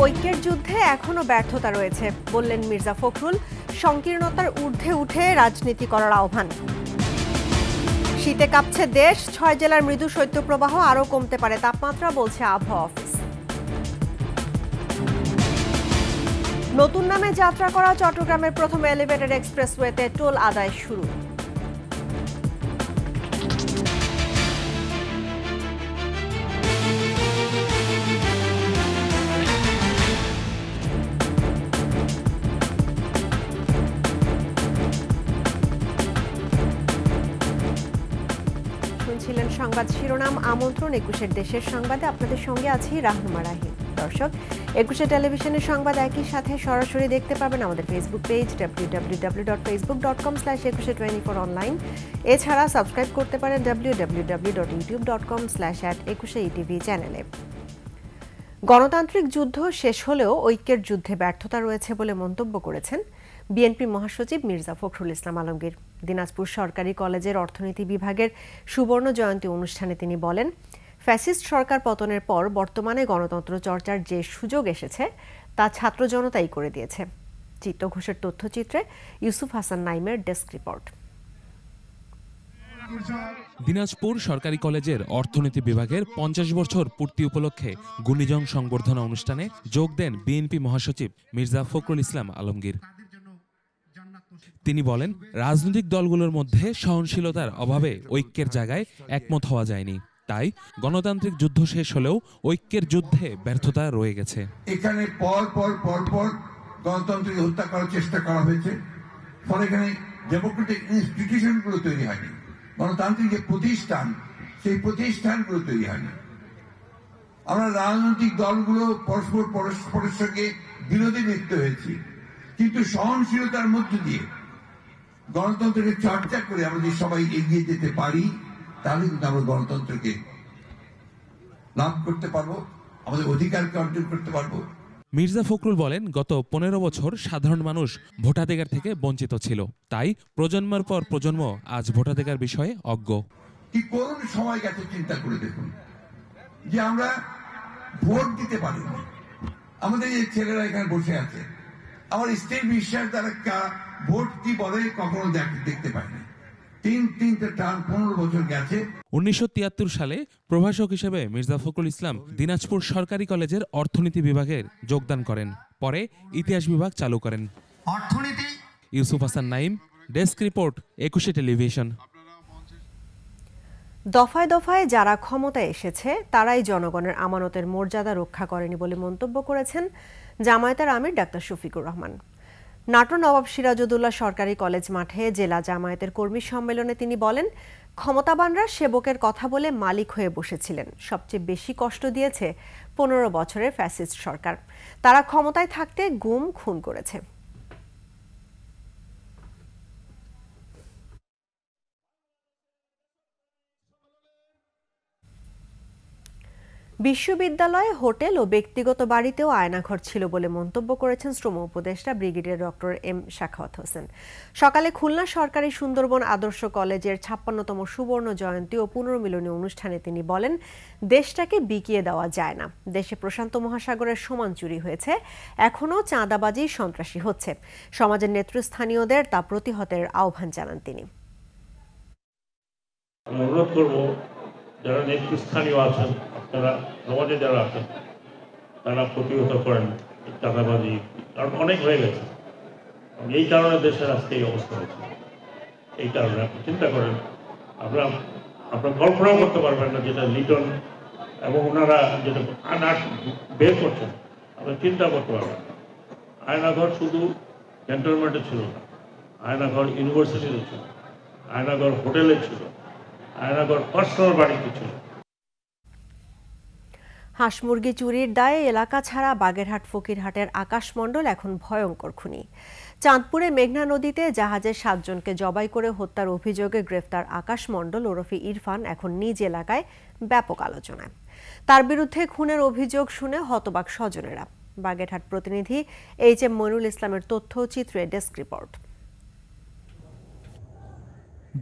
ঐক্যের যুদ্ধে এখনো ব্যর্থতা রয়েছে বললেন মির্জা ফখরুল। সংকীর্ণতার ঊর্ধ্বে উঠে রাজনীতি করার আহ্বান। শীতে কাঁপছে দেশ, ৬ জেলার মৃদু শৈত্যপ্রবাহ আরও কমতে পারে তাপমাত্রা, বলছে আবহাওয়া অফিস। নতুন নামে যাত্রা করা চট্টগ্রামের প্রথম এলিভেটেড এক্সপ্রেসওয়েতে টোল আদায় শুরু। শুনছিলেন সংবাদ শিরোনাম। আমন্ত্রণ ২১ দেশের সংবাদে, আপনাদের সঙ্গে আছি রাহনুমা রাহিম। দর্শক, ২১ টেলিভিশনের সংবাদ একই সাথে সরাসরি দেখতে পাবেন আমাদের ফেসবুক পেজ www.facebook.com/2124 অনলাইন। এছাড়া সাবস্ক্রাইব করতে পারেন www.youtube.com/@21etv চ্যানেলে। গণতান্ত্রিক যুদ্ধ শেষ হলেও ঐক্যের যুদ্ধে ব্যর্থতা রয়েছে বলে মন্তব্য করেছেন বিএনপি মহাসচিব মির্জা ফখরুল ইসলাম আলমগীর। দিনাজপুর সরকারি কলেজের অর্থনীতি বিভাগের সুবর্ণ জয়ন্তী অনুষ্ঠানে তিনি বলেন, ফ্যাসিস্ট সরকার পতনের পর বর্তমানে গণতন্ত্র চর্চার যে সুযোগ এসেছে তা ছাত্র জনতাই করে দিয়েছে। চিত্ত ঘোষের তথ্যচিত্রে ইউসুফ হাসান নাইমের ডেস্ক রিপোর্ট। দিনাজপুর সরকারি কলেজের অর্থনীতি বিভাগের ৫০ বছর পূর্তি উপলক্ষে গুণীজন সংবর্ধনা অনুষ্ঠানে যোগ দেন বিএনপি মহাসচিব মির্জা ফখরুল ইসলাম আলমগীর। তিনি বলেন, রাজনৈতিক দলগুলোর মধ্যে সহনশীলতার অভাবে ঐক্যের জায়গায় একমত হওয়া যায়নি। তাই গণতান্ত্রিক যুদ্ধ শেষ হলেও ঐক্যের যুদ্ধে ব্যর্থতা রয়ে গেছে। এখানে পর পর গণতন্ত্রকে হত্যা করার চেষ্টা করা হয়েছে। ফলে এখানে ডেমোক্রেটিক ইনস্টিটিউশনগুলো তৈরি হয়নি, গণতান্ত্রিক যে প্রতিষ্ঠান সেই প্রতিষ্ঠানগুলো তৈরি হয়নি। আমরা রাজনৈতিক দলগুলো পরস্পরের সঙ্গে বিরোধী লিপ্ত হয়েছি, কিন্তু সহনশীলতার মধ্য দিয়ে গণতন্ত্রকে চর্চা করে আমরা যদি সবাই এগিয়ে যেতে পারি, তাহলে কিন্তু আমরা গণতন্ত্রকে লাভ করতে পারবো, আমাদের অধিকারকে অর্জন করতে পারবো। মির্জা ফখরুল বলেন, গত ১৫ বছর সাধারণ মানুষ ভোটাধিকার থেকে বঞ্চিত ছিল। তাই প্রজন্মের পর প্রজন্ম আজ ভোটাধিকার বিষয়ে অজ্ঞ। কি করুণ সময় গেছে চিন্তা করে দেখুন, যে আমরা ভোট দিতে পারিনি। আমাদের এই ছেলেরা এখানে বসে আছে, আমার স্ত্রীর বিশ্বাস দ্বারা ভোট কি বলে কখনো দেখতে পাইনি। তিনটে টার্ম ১৫ বছর গেছে। ১৯৭৩ সালে প্রভাষক হিসেবে মির্জা ফখরুল ইসলাম দিনাজপুর সরকারি কলেজের অর্থনীতি বিভাগের যোগদান করেন। পরে ইতিহাস বিভাগ চালু করেন। অর্থনীতি। Yusuf Hasan Naim, desk report, ২১ television. দফায় দফায় যারা ক্ষমতায় এসেছে তারাই জনগণের আমানতের মর্যাদা রক্ষা করেনি বলে মন্তব্য করেছেন জামায়াতের আমির ডাক্তার শফিকুর রহমান। নাটোর নবাব সিরাজউদ্দৌলা সরকারি কলেজ মাঠে জেলা জামায়াতের কর্মী সম্মেলনে তিনি বলেন, ক্ষমতাবানরা সেবকের কথা বলে মালিক হয়ে বসেছিলেন। সবচেয়ে বেশি কষ্ট দিয়েছে ১৫ বছরের ফ্যাসিস্ট সরকার। তারা ক্ষমতায় থাকতে গুম খুন করেছে। বিশ্ববিদ্যালয়, হোটেল ও ব্যক্তিগত বাড়িতেও আয়নাঘর ছিল বলে মন্তব্য করেছেন শ্রম উপদেষ্টা brigadier doctor M Sakhawat Hossain. সকালে খুলনা সরকারি সুন্দরবন আদর্শ কলেজের ৫৬তম সুবর্ণ জয়ন্তী ও পুনর্মিলনী অনুষ্ঠানে তিনি বলেন, দেশটাকে বিকিয়ে দেওয়া যায় না। দেশে প্রশান্ত মহাসাগরের সমান চুরি হয়েছে, এখনও চাঁদাবাজি, সন্ত্রাসী হচ্ছে। সমাজের নেতৃস্থানীয়দের তা প্রতিহতের আহ্বান জানান তিনি। অনুরোধ করব, যারা নেতৃস্থানীয় আছেন, আপনারা সমাজে যারা আছেন, তারা প্রতিহত করেন চাঁদাবাজি, কারণ অনেক হয়ে গেছে। এই কারণে দেশের আজকে এই অবস্থা হয়েছে। এই কারণে আপনি চিন্তা করেন, আপনারা কল্পনাও করতে পারবেন না যেটা লিটন এবং ওনারা যেটা বের করছেন, আপনি চিন্তা করতে পারবেন না। আয়নাঘর শুধু ক্যান্টনমেন্টে ছিল না, আয়নাঘর ইউনিভার্সিটিতে ছিল, আয়নাঘর হোটেলে ছিল, আয়নাঘর পার্সোনাল বাড়িতে ছিল। হাঁস মুরগি চুরির দায়ে এলাকা ছাড়া বাগেরহাট ফকিরহাটের আকাশমণ্ডল এখন ভয়ঙ্কর খুনি। চাঁদপুরে মেঘনা নদীতে জাহাজের ৭ জনকে জবাই করে হত্যার অভিযোগে গ্রেফতার আকাশমণ্ডল ওরফে ইরফান এখন নিজ এলাকায় ব্যাপক আলোচনায়। তার বিরুদ্ধে খুনের অভিযোগ শুনে হতবাক স্বজনেরা। বাগেরহাট প্রতিনিধি এইচ এম মইনুল ইসলামের তথ্যচিত্রে ডেস্ক রিপোর্ট।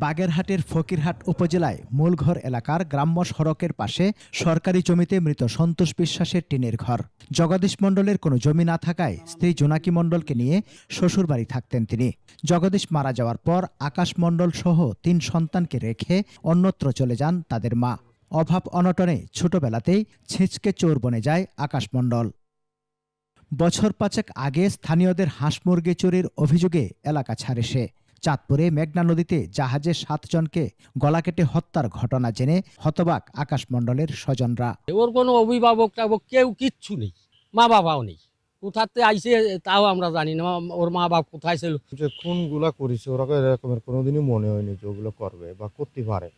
বাগেরহাটের ফকিরহাট উপজেলায় মূলঘর এলাকার গ্রাম্য সড়কের পাশে সরকারি জমিতে মৃত সন্তোষ বিশ্বাসের টিনের ঘর। জগদীশ মণ্ডলের কোনো জমি না থাকায় স্ত্রী জোনাকি মণ্ডলকে নিয়ে শ্বশুরবাড়ি থাকতেন তিনি। জগদীশ মারা যাওয়ার পর আকাশ মণ্ডল সহ 3 সন্তানকে রেখে অন্যত্র চলে যান তাদের মা। অভাব অনটনে ছোটবেলাতেই ছিঁচকে চোর বনে যায় আকাশ মণ্ডল। বছর 5 আগে স্থানীয়দের হাঁস মুরগি চুরির অভিযোগে এলাকা ছাড়ে সে। চাঁদপুরে মেঘনা নদীতে জাহাজে 7 জনকে গলা কেটে হত্যার ঘটনা জেনে হতবাক আকাশ মণ্ডলের স্বজনরা। ওর কোনো অভিভাবক কেউ কিচ্ছু নেই, মা বাবাও নেই। কোথাতে আইসে তাও আমরা জানি না, ওর মা বাবা কোথায় ছিল। যে খুনগুলা করেছে ওরা এরকমের কোনোদিনই মনে হয়নি যে ওগুলো করবে বা করতে পারে,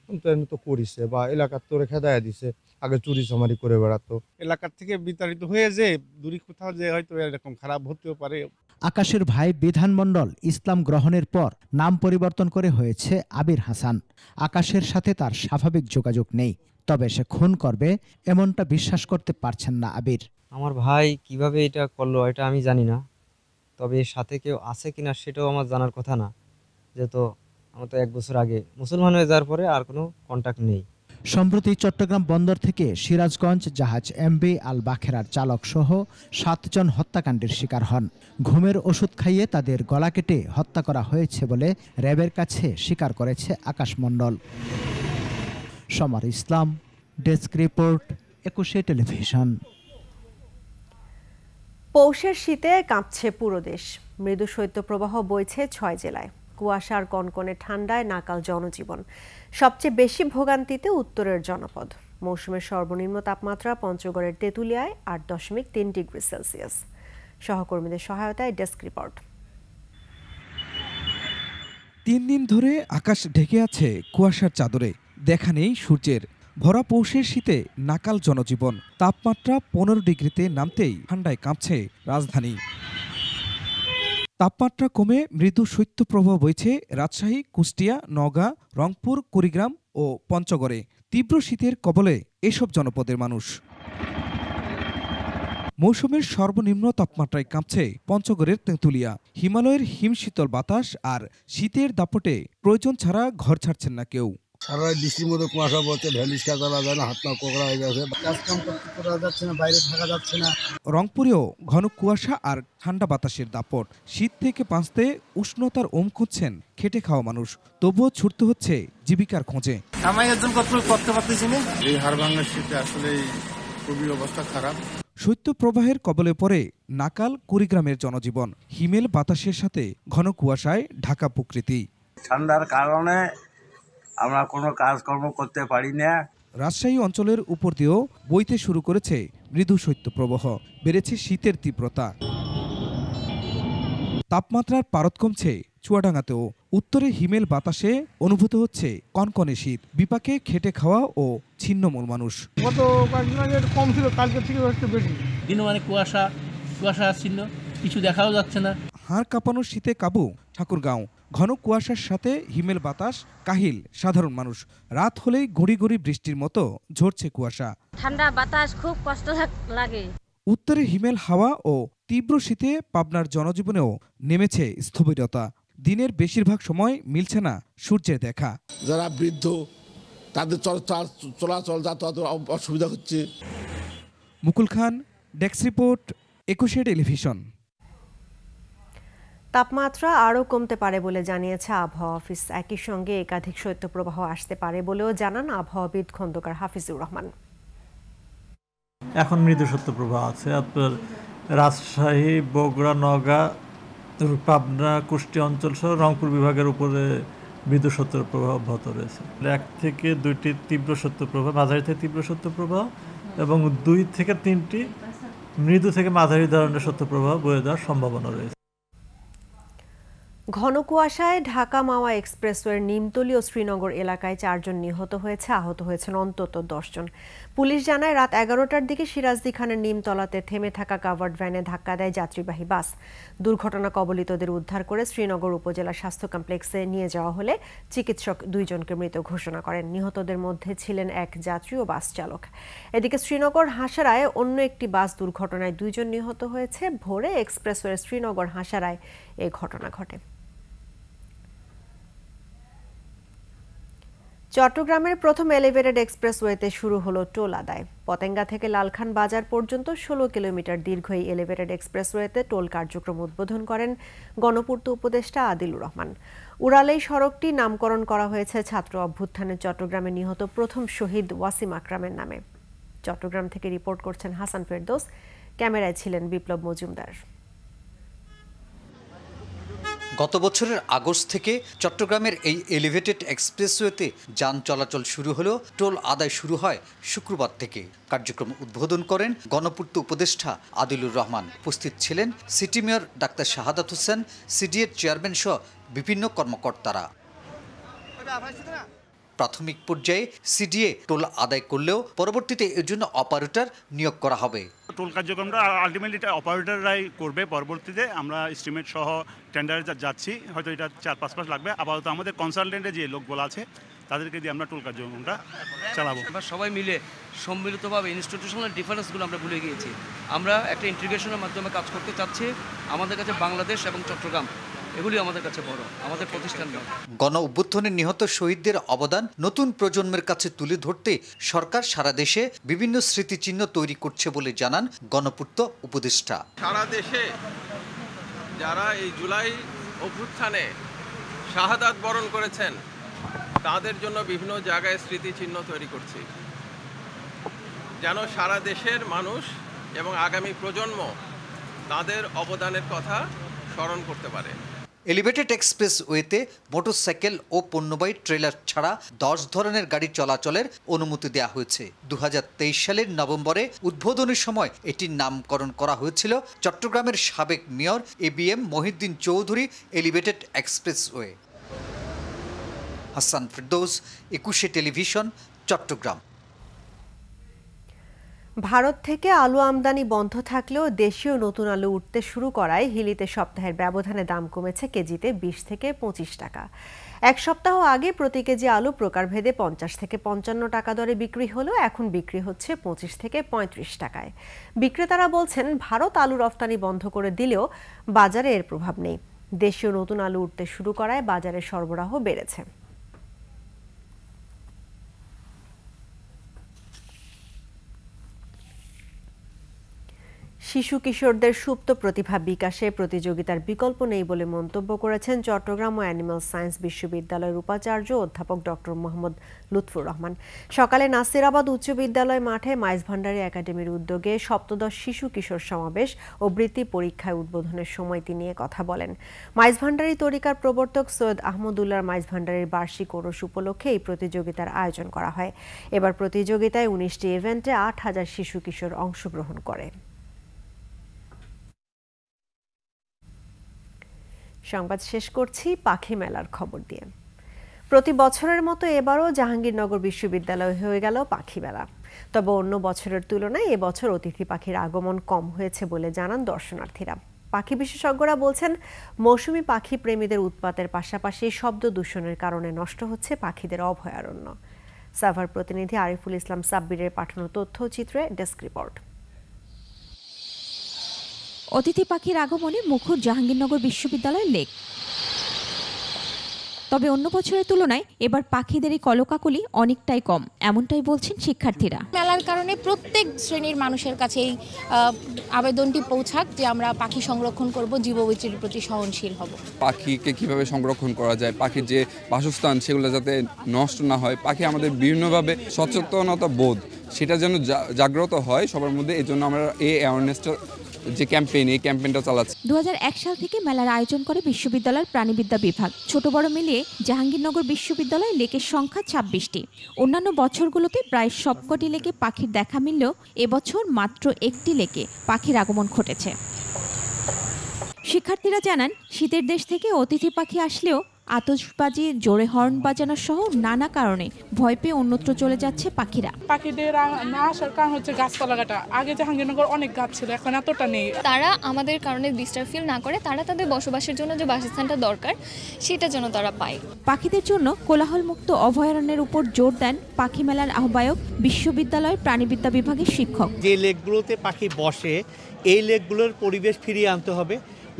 কিন্তু এমনি তো করিছে বা এলাকার তো রেখে দেয়া দিছে। আগে চুরি চামারি করে বেড়াতো, এলাকার থেকে বিতাড়িত হয়ে যে দূরে কোথাও যে হয়তো এরকম খারাপ হতেও পারে। আকাশের ভাই বিধান মণ্ডল ইসলাম গ্রহণের পর নাম পরিবর্তন করে হয়েছে আবির হাসান। আকাশের সাথে তার স্বাভাবিক যোগাযোগ নেই, তবে সে খুন করবে এমনটা বিশ্বাস করতে পারছেন না আবির। আমার ভাই কিভাবে এটা করলো এটা আমি জানি না, তবে এর সাথে কেউ আছে কিনা সেটাও আমার জানার কথা না, যেহেতু আমার তো 1 বছর আগে মুসলমান হয়ে যাওয়ার পরে আর কোনো কন্টাক্ট নেই। সম্প্রতি চট্টগ্রাম বন্দর থেকে সিরাজগঞ্জ জাহাজ এমবি আল বাখেরার চালক সহ 7 জন হত্যাকাণ্ডের শিকার হন। ঘুমের ওষুধ খাইয়ে তাদের গলা কেটে হত্যা করা হয়েছে বলে র্যাবের কাছে স্বীকার করেছে আকাশ মণ্ডল। সমর ইসলাম, ডেস্ক রিপোর্ট, 21 টেলিভিশন। পৌষের শীতে কাঁপছে পুরো দেশ। মৃদু শৈত্যপ্রবাহ বইছে 6 জেলায়। কুয়াশার কনকনে ঠান্ডায় নাকাল জনজীবন। সবচেয়ে বেশি ভোগান্তিতে উত্তরের জনপদ। মৌসুমের সর্বনিম্ন তাপমাত্রা পঞ্চগড়ের তেঁতুলিয়ায় 8.3 ডিগ্রি সেলসিয়াস। সহকর্মীদের সহায়তায় ডেস্ক রিপোর্ট। 3 দিন ধরে আকাশ ঢেকে আছে কুয়াশার চাদরে, দেখা নেই সূর্যের। ভরা পৌষের শীতে নাকাল জনজীবন। তাপমাত্রা 15 ডিগ্রিতে নামতেই ঠান্ডায় কাঁপছে রাজধানী। তাপমাত্রা কমে মৃদু শৈত্যপ্রবাহ বইছে রাজশাহী, কুষ্টিয়া, নওগাঁ, রংপুর, কুড়িগ্রাম ও পঞ্চগড়ে। তীব্র শীতের কবলে এসব জনপদের মানুষ। মৌসুমের সর্বনিম্ন তাপমাত্রায় কাঁপছে পঞ্চগড়ের তেঁতুলিয়া। হিমালয়ের হিমশীতল বাতাস আর শীতের দাপটে প্রয়োজন ছাড়া ঘর ছাড়ছেন না কেউ। সারা বৃষ্টির মধ্যে কুয়াশা পড়ছে, ভ্যালিস্কা চলা যায় না, হাত পা কোকড়া হয়ে গেছে, কাজ কাম করা যাচ্ছে না, বাইরে থাকা যাচ্ছে না। রংপুরেও ঘন কুয়াশা আর ঠান্ডা বাতাসের দাপট। শীত থেকে বাঁচতে উষ্ণতার ওম খুঁজছেন খেটে খাওয়া মানুষ, তবুও ছুটতে হচ্ছে জীবিকার খোঁজে। করতে পারতেছি না, এই হাড় ভাঙার শীতে আসলে খুবই অবস্থা খারাপ। শৈত্যপ্রবাহের কবলে পড়ে নাকাল কুড়িগ্রামের জনজীবন। হিমেল বাতাসের সাথে ঘন কুয়াশায় ঢাকা প্রকৃতি। ঠান্ডার কারণে আমরা কোনো কাজকর্ম করতে পারি না। রাজশাহী অঞ্চলের উপর দিয়েও বইতে শুরু করেছে মৃদু শৈত্যপ্রবাহ। বেড়েছে শীতের তীব্রতা। তাপমাত্রার পারদ কমছে চুয়াডাঙ্গাতেও। উত্তরে হিমেল বাতাসে অনুভূত হচ্ছে কনকনে শীত। বিপাকে খেটে খাওয়া ও ছিন্নমূল মানুষ। গত কয়েকদিন আগে কম ছিল, কালকে থেকে একটু বেশি। দিন মানে কুয়াশা ছিন্ন, কিছু দেখাও যাচ্ছে না। হাড় কাঁপানো শীতে কাবু ঠাকুরগাঁও। ঘন কুয়াশার সাথে হিমেল বাতাস, কাহিল সাধারণ মানুষ। রাত হলেই গুঁড়ি গুঁড়ি বৃষ্টির মতো ঝরছে কুয়াশা। ঠান্ডা বাতাস খুব কষ্ট লাগে। উত্তরে হিমেল হাওয়া ও তীব্র শীতে পাবনার জনজীবনেও নেমেছে স্থবিরতা। দিনের বেশিরভাগ সময় মিলছে না সূর্যের দেখা। যারা বৃদ্ধ তাদের চলাচল যাতায়াত অসুবিধা হচ্ছে। মুকুল খান, ডেস্ক রিপোর্ট, 21 টেলিভিশন। তাপমাত্রা আরও কমতে পারে বলে জানিয়েছে আবহাওয়া অফিস। একই সঙ্গে একাধিক শৈত্যপ্রবাহ আসতে পারে বলেও জানান আবহাওয়াবিদ খন্দকার হাফিজুর রহমান। এখন মৃদু শৈত্যপ্রবাহ আছে আপনার রাজশাহী, বগুড়া, নওগাঁ, পাবনা, কুষ্টিয়া অঞ্চল সহ রংপুর বিভাগের উপরে মৃদু শৈত্যপ্রবাহ অব্যাহত রয়েছে। 1 থেকে 2টি তীব্র শৈত্যপ্রবাহ, মাঝারি থেকে তীব্র শৈত্যপ্রবাহ এবং 2 থেকে 3টি মৃদু থেকে মাঝারি ধরনের শৈত্যপ্রবাহ বয়ে যাওয়ার সম্ভাবনা রয়েছে। ঘন কুয়াশায় ঢাকা মাওয়া এক্সপ্রেসওয়ের নিমতলী ও শ্রীনগর এলাকায় 4 জন নিহত হয়েছে, আহত হয়েছেন অন্তত 10 জন। পুলিশ জানায় রাত 11টার দিকে সিরাজদি খানের নিমতলাতে থেমে থাকা কাভার্ড ভ্যানে ধাক্কা দেয় যাত্রীবাহী বাস। দুর্ঘটনা কবলিতদের উদ্ধার করে শ্রীনগর উপজেলা স্বাস্থ্য কমপ্লেক্সে নিয়ে যাওয়া হলে চিকিৎসক 2 জনকে মৃত ঘোষণা করেন। নিহতদের মধ্যে ছিলেন 1 যাত্রী ও বাস চালক। এদিকে শ্রীনগর হাসারায় অন্য একটি বাস দুর্ঘটনায় 2 জন নিহত হয়েছে। ভোরে এক্সপ্রেসওয়ের শ্রীনগর হাসারায় এই ঘটনা ঘটে। চট্টগ্রামের প্রথম এলিভেটেড এক্সপ্রেসওয়েতে শুরু হলো টোল আদায়। পতেঙ্গা থেকে লালখান বাজার পর্যন্ত 16 কিলোমিটার দীর্ঘ এই এলিভেটেড এক্সপ্রেসওয়েতে টোল কার্যক্রম উদ্বোধন করেন গণপূর্ত উপদেষ্টা আদিলুর রহমান। উড়ালেই সড়কটি নামকরণ করা হয়েছে ছাত্র অভ্যুত্থানে চট্টগ্রামে নিহত প্রথম শহীদ ওয়াসিম আকরামের নামে। চট্টগ্রাম থেকে রিপোর্ট করছেন হাসান ফেরদৌস, ক্যামেরায় ছিলেন বিপ্লব মজুমদার। গত বছরের আগস্ট থেকে চট্টগ্রামের এই এলিভেটেড এক্সপ্রেসওয়েতে যান চলাচল শুরু হলেও টোল আদায় শুরু হয় শুক্রবার থেকে। কার্যক্রম উদ্বোধন করেন গণপূর্ত উপদেষ্টা আদিলুর রহমান। উপস্থিত ছিলেন city mayor doctor Shahadat Hossain, সিডিএর chairman সহ বিভিন্ন কর্মকর্তারা। প্রাথমিক পর্যায়ে সিডিএ টোল আদায় করলেও পরবর্তীতে এর জন্য অপারেটর নিয়োগ করা হবে। টোল কার্যক্রমটা আলটিমেটলি অপারেটররাই করবে। পরবর্তীতে আমরা এস্টিমেট সহ টেন্ডারে যাচ্ছি, হয়তো এটা 4-5 মাস লাগবে। আপাতত আমাদের কনসালটেন্টে যে লোকগুলো আছে তাদেরকে দিয়ে আমরা টোল কার্যক্রমটা চালাবো। আমরা সবাই মিলে সম্মিলিতভাবে ইনস্টিটিউশনাল ডিফারেন্সগুলো আমরা ভুলে গিয়েছি। আমরা একটা ইন্টিগ্রেশনের মাধ্যমে কাজ করতে চাচ্ছি। আমাদের কাছে বাংলাদেশ এবং চট্টগ্রাম এগুলি আমাদের কাছে বড়, আমাদের প্রতিষ্ঠান নয়। গণ অভ্যুত্থানে নিহত শহীদদের অবদান নতুন প্রজন্মের কাছে তুলে ধরতে সরকার সারা দেশে বিভিন্ন স্মৃতিচিহ্ন তৈরি করছে বলে জানান গণপূর্ত উপদেষ্টা। সারা দেশে যারা এই জুলাই অভ্যুত্থানে শাহাদাত বরণ করেছেন তাদের জন্য বিভিন্ন জায়গায় স্মৃতিচিহ্ন তৈরি করছি, যেন সারা দেশের মানুষ এবং আগামী প্রজন্ম তাদের অবদানের কথা স্মরণ করতে পারে। এলিভেটেড এক্সপ্রেসওয়েতে মোটরসাইকেল ও পণ্যবাহী ট্রেলার ছাড়া 10 ধরনের গাড়ি চলাচলের অনুমতি দেওয়া হয়েছে। 2023 সালের নভেম্বরে উদ্বোধনের সময় এটির নামকরণ করা হয়েছিল চট্টগ্রামের সাবেক mayor ABM Mohiuddin Chowdhury elevated expressway. Hasan Ferdous, 21 television, Chattogram. Bharat থেকে আলু আমদানি বন্ধ থাকলেও দেশীয় নতুন আলু উঠতে শুরু করায় হিলিতে সপ্তাহের ব্যবধানে দাম কমেছে কেজিতে 20 থেকে 25 টাকা। এক সপ্তাহ আগে প্রতি কেজি আলু প্রকারভেদে 50 থেকে 55 টাকা দরে বিক্রি হলেও এখন বিক্রি হচ্ছে 25 থেকে 35 টাকায়। বিক্রেতারা বলছেন ভারত আলু রফতানি বন্ধ করে দিলেও বাজারে এর প্রভাব নেই। দেশীয় নতুন আলু উঠতে শুরু করায় বাজারে সরবরাহ বেড়েছে। শিশু কিশোরদের সুপ্ত প্রতিভা বিকাশে প্রতিযোগিতার বিকল্প নেই বলে মন্তব্য করেছেন চট্টগ্রাম ও অ্যানিম্যাল সায়েন্স বিশ্ববিদ্যালয়ের উপাচার্য অধ্যাপক ডক্টর মোহাম্মদ লুৎফুর রহমান। সকালে নাসিরাবাদ উচ্চ বিদ্যালয় মাঠে মাইজ ভান্ডারী একাডেমির উদ্যোগে সপ্তদশ শিশু কিশোর সমাবেশ ও বৃত্তি পরীক্ষায় উদ্বোধনের সময় তিনি কথা বলেন। মাইজ ভান্ডারী তরিকার প্রবর্তক সৈয়দ আহমদুল্লাহর মাইজ ভান্ডারীর বার্ষিক ওরস উপলক্ষে এই প্রতিযোগিতার আয়োজন করা হয়। এবার প্রতিযোগিতায় 19টি ইভেন্টে 8000 শিশু কিশোর অংশগ্রহণ করে। সংবাদ শেষ করছি পাখি মেলার খবর দিয়ে। প্রতি বছরের মতো এবারও জাহাঙ্গীরনগর বিশ্ববিদ্যালয়ে হয়ে গেল পাখি মেলা। তবে অন্য বছরের তুলনায় এবছর অতিথি পাখির আগমন কম হয়েছে বলে জানান দর্শনার্থীরা। পাখি বিশেষজ্ঞরা বলছেন মৌসুমী পাখি প্রেমীদের উৎপাতের পাশাপাশি শব্দ দূষণের কারণে নষ্ট হচ্ছে পাখিদের অভয়ারণ্য। সাভার প্রতিনিধি আরিফুল ইসলাম সাব্বিরের পাঠানো তথ্যচিত্রে ডেস্ক রিপোর্ট। অতিথি পাখির আগমনে মুখর জাহাঙ্গীরনগর বিশ্ববিদ্যালয়ের লেক। তবে অন্য বছরের তুলনায় এবার পাখিদের এই কলকাকলি অনেকটাই কম, এমনটাই বলছেন শিক্ষার্থীরা। মেলার কারণে প্রত্যেক শ্রেণীর মানুষের কাছে এই আবেদনটি পৌঁছাক যে আমরা পাখি সংরক্ষণ করব, জীববৈচিত্র্যের প্রতি সহনশীল হব। পাখিকে কিভাবে সংরক্ষণ করা যায়, পাখির যে বাসস্থান সেগুলো যাতে নষ্ট না হয়, পাখি আমাদের বিভিন্নভাবে সচেতনতা বোধ সেটা যেন জাগ্রত হয় সবার মধ্যে। এই জন্য আমরা এই অ্যাওয়ারনেসটা যে ক্যাম্পেইন, এই ক্যাম্পেইনটা চালাচ্ছে। 2001 সাল থেকে মেলার আয়োজন করে বিশ্ববিদ্যালয়ের প্রাণীবিদ্যা বিভাগ। ছোট বড় মিলিয়ে জাহাঙ্গীরনগর বিশ্ববিদ্যালয়ে লেকের সংখ্যা 26টি। অন্যান্য বছরগুলোতে প্রায় সবকটি লেকে পাখির দেখা মিললেও এবছর মাত্র একটি লেকে পাখির আগমন ঘটেছে। শিক্ষার্থীরা জানান শীতের দেশ থেকে অতিথি পাখি আসলেও আতশবাজি, জোরে হর্ন বাজানো সহ নানা কারণে ভয় পেয়ে অন্যত্র চলে যাচ্ছে পাখিরা। পাখিদের না আসার কারণ হচ্ছে গাছপালা কাটা। আগে জাহাঙ্গীরনগর অনেক গাছ ছিল, এখন এতটা নেই। তারা আমাদের কারণে ডিস্টার্ব ফিল না করে তারা তাদের বসবাসের জন্য যে বাসস্থানটা দরকার সেটা যেন তারা পায়। পাখিদের জন্য কোলাহলমুক্ত অভয়ারণ্যের উপর জোর দেন পাখি মেলার আহ্বায়ক, বিশ্ববিদ্যালয়ের প্রাণীবিদ্যা বিভাগের শিক্ষক। যে লেকগুলোতে পাখি বসে এই লেকগুলোর পরিবেশ ফিরিয়ে আনতে হবে।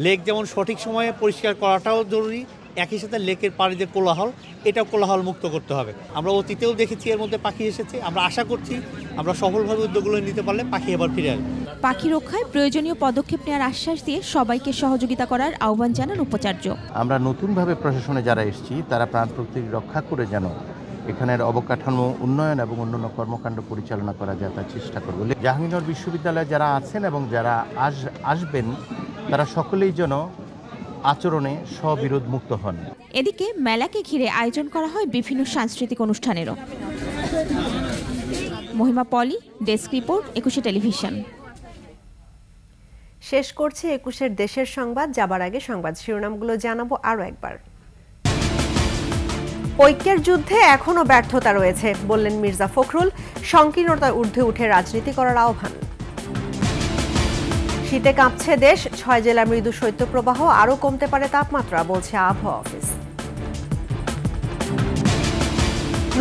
লেক যেমন সঠিক সময়ে পরিষ্কার করাটাও জরুরি, একই সাথে লেকের পাড়ে যে কোলাহল, এটাও কোলাহল মুক্ত করতে হবে। আমরা অতীতেও দেখেছি এর মধ্যে পাখি এসেছে, আমরা আশা করছি আমরা সফলভাবে উদ্যোগগুলো নিতে পারলে পাখি আবার ফিরে আসবে। পাখি রক্ষায় প্রয়োজনীয় পদক্ষেপ নেওয়ার আশ্বাস দিয়ে সবাইকে সহযোগিতা করার আহ্বান জানান উপাচার্য। আমরা নতুনভাবে প্রশাসনে যারা এসেছি তারা প্রাণ প্রকৃতি রক্ষা করে যেন এখানের অবকাঠামো উন্নয়ন এবং অন্যান্য কর্মকাণ্ড পরিচালনা করা যায় তার চেষ্টা করব। জাহাঙ্গীরনগর বিশ্ববিদ্যালয়ে যারা আছেন এবং যারা আসবেন তারা সকলেই যেন আচরণে স্ববিরোধ মুক্ত হন। এদিকে মেলাকে ঘিরে আয়োজন করা হয় বিভিন্ন সাংস্কৃতিক অনুষ্ঠানেরও। মহিমা পলি, ডেস্ক রিপোর্ট, 21 টেলিভিশন। শেষ করছে 21 দেশের সংবাদ। যাবার আগে সংবাদ শিরোনামগুলো জানাবো আরো একবার। ঐক্যের যুদ্ধে এখনো ব্যর্থতা রয়েছে বললেন মির্জা ফখরুল। সংকীর্ণতার ঊর্ধ্বে উঠে রাজনীতি করার আহ্বান। শীতে কাঁপছে দেশ, 6 জেলা মৃদু শৈত্যপ্রবাহ, আরও কমতে পারে তাপমাত্রা বলছে আবহাওয়া অফিস।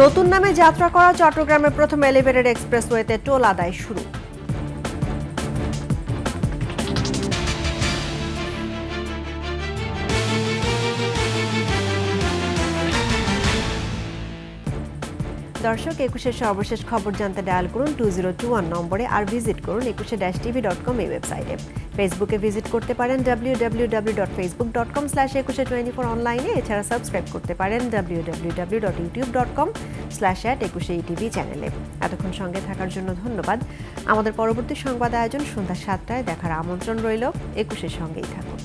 নতুন নামে যাত্রা করা চট্টগ্রামের প্রথম এলিভেটেড এক্সপ্রেসওয়েতে টোল আদায় শুরু। দর্শক, 21 সর্বশেষ খবর জানতে ডায়াল করুন 2021 নম্বরে, আর ভিজিট করুন 21-tv.com এই ওয়েবসাইটে। ফেসবুকে ভিজিট করতে পারেন www.facebook.com/2124 অনলাইনে। এছাড়া সাবস্ক্রাইব করতে পারেন www.youtube.com/@21etv চ্যানেলে। এতক্ষণ সঙ্গে থাকার জন্য ধন্যবাদ। আমাদের পরবর্তী সংবাদ আয়োজন সন্ধ্যা 7টায় দেখার আমন্ত্রণ রইল। 21-এর সঙ্গেই থাকুন।